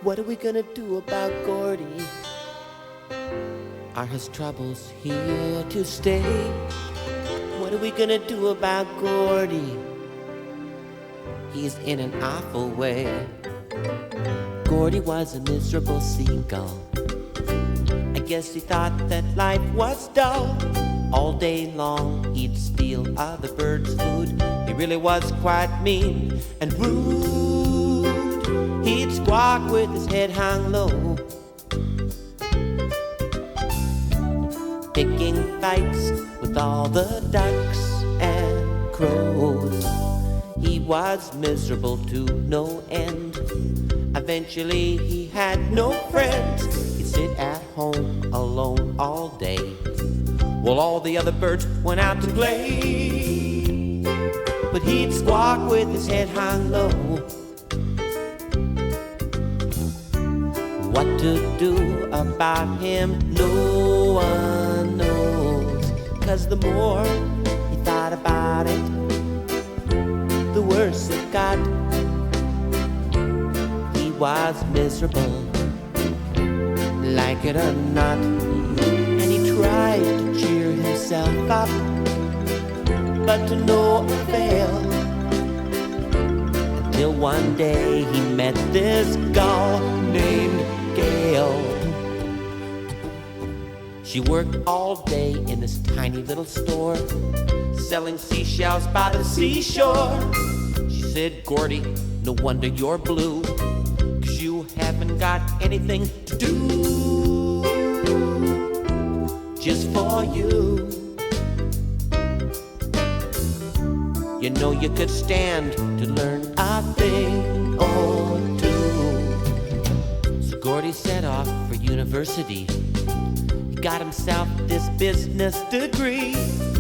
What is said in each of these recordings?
What are we gonna do about Gordie? Are his troubles here to stay? What are we gonna do about Gordie? He's in an awful way. Gordie was a miserable seagull. I guess he thought that life was dull. All day long he'd steal other birds' food. He really was quite mean and rude. He'd squawk with his head hung low, picking fights with all the ducks and crows. He was miserable to no end. Eventually he had no friends. He'd sit at home alone all day while all the other birds went out to play. But he'd squawk with his head hung low. What to do about him, no one knows. 'Cause the more he thought about it, the worse it got. He was miserable, like it or not. And he tried to cheer himself up, but to no avail. Until one day he met this gull named Gail. She worked all day in this tiny little store, selling seashells by the seashore. She said, "Gordie, no wonder you're blue, 'cause you haven't got anything to do. Just for you, you know you could stand to learn a thing or two." So Gordie set off for university. He got himself this business degree.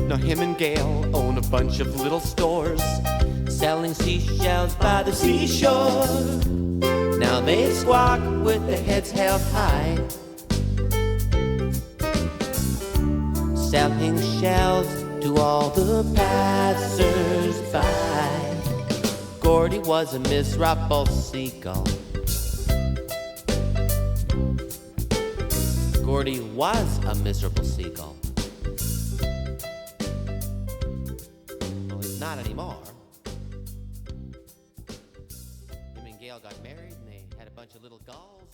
Now him and Gail own a bunch of little stores, selling seashells by the seashore. Now they squawk with their heads held high, selling shells to all the passers-by. Gordie was a miserable seagull. Gordie was a miserable seagull. Well, he's not anymore. Him and Gail got married and they had a bunch of little gulls.